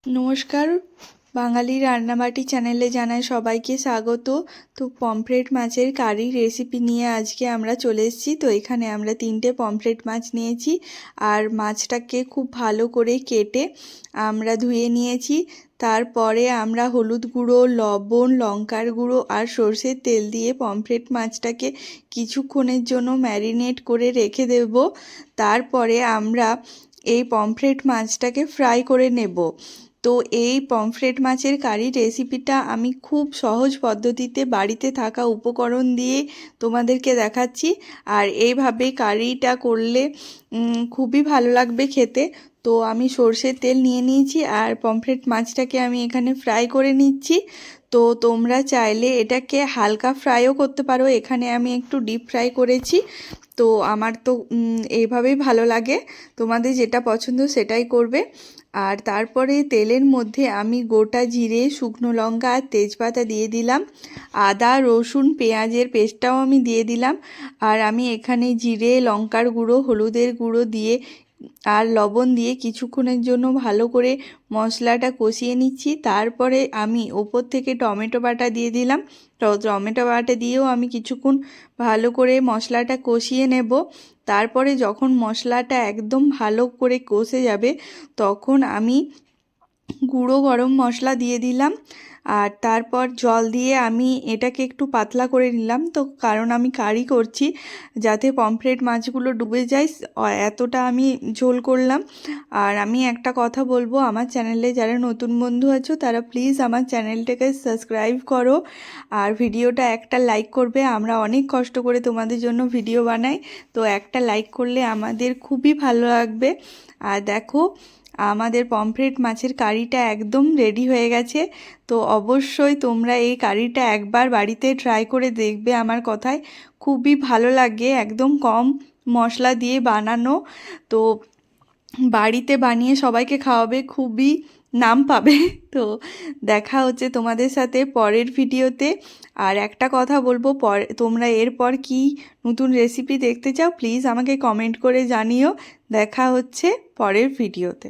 নমস্কার, বাঙালি রান্নাবাটি চ্যানেলে জানাই সবাইকে স্বাগত। তো পমফ্রেট মাছের কারি রেসিপি নিয়ে আজকে আমরা চলে এসেছি। তো এখানে আমরা 3টে পমফ্রেট মাছ নিয়েছি আর মাছটাকে খুব ভালো করে কেটে আমরা ধুয়ে নিয়েছি। তারপরে আমরা হলুদ গুঁড়ো, লবণ, লঙ্কার গুঁড়ো আর সর্ষের তেল দিয়ে পমফ্রেট মাছটাকে কিছুক্ষণের জন্য ম্যারিনেট করে রেখে দেব। তারপরে আমরা এই পমফ্রেট মাছটাকে ফ্রাই করে নেব। তো এই পমফ্রেট মাছের কারি রেসিপিটা আমি খুব সহজ পদ্ধতিতে বাড়িতে থাকা উপকরণ দিয়ে তোমাদেরকে দেখাচ্ছি। আর এইভাবে কারিটা করলে খুবই ভালো লাগবে খেতে। তো আমি সর্ষের তেল নিয়ে নিয়েছি আর পমফ্রেট মাছটাকে আমি এখানে ফ্রাই করে নিচ্ছি। তো তোমরা চাইলে এটাকে হালকা ফ্রাইও করতে পারো, এখানে আমি একটু ডিপ ফ্রাই করেছি। তো আমার তো এইভাবেই ভালো লাগে, তোমাদের যেটা পছন্দ সেটাই করবে। আর তারপরে তেলের মধ্যে আমি গোটা জিরে, শুকনো লঙ্কা আর তেজপাতা দিয়ে দিলাম। আদা, রসুন, পেঁয়াজের পেস্টটাও আমি দিয়ে দিলাম। আর আমি এখানে জিরে, লঙ্কার গুঁড়ো, হলুদের গুঁড়ো দিয়ে আর লবণ দিয়ে কিছুক্ষণের জন্য ভালো করে মশলাটা কষিয়ে নিচ্ছি। তারপরে আমি ওপর থেকে টমেটো বাটা দিয়ে দিলাম। টমেটো বাটা দিয়েও আমি কিছুক্ষণ ভালো করে মশলাটা কষিয়ে নেব। তারপরে যখন মশলাটা একদম ভালো করে কষে যাবে তখন আমি গুঁড়ো গরম মশলা দিয়ে দিলাম। আর তারপর জল দিয়ে আমি এটাকে একটু পাতলা করে নিলাম, তো কারণ আমি কারি করছি যাতে পমফ্রেট মাছগুলো ডুবে যায়, এতটা আমি ঝোল করলাম। আর আমি একটা কথা বলবো, আমার চ্যানেলে যারা নতুন বন্ধু আছো তারা প্লিজ আমার চ্যানেলটাকে সাবস্ক্রাইব করো আর ভিডিওটা একটা লাইক করবে। আমরা অনেক কষ্ট করে তোমাদের জন্য ভিডিও বানাই, তো একটা লাইক করলে আমাদের খুবই ভালো লাগবে। আর দেখো, আমাদের পমফ্রেট মাছের কারিটা একদম রেডি হয়ে গেছে। তো অবশ্যই তোমরা এই কারিটা একবার বাড়িতে ট্রাই করে দেখবে। আমার কথায় খুবই ভালো লাগে, একদম কম মশলা দিয়ে বানানো। তো বাড়িতে বানিয়ে সবাইকে খাওয়াবে, খুবই নাম পাবে। তো দেখা হচ্ছে তোমাদের সাথে পরের ভিডিওতে। আর একটা কথা বলবো, তোমরা এরপর কি নতুন রেসিপি দেখতে চাও প্লিজ আমাকে কমেন্ট করে জানিও। দেখা হচ্ছে পরের ভিডিওতে।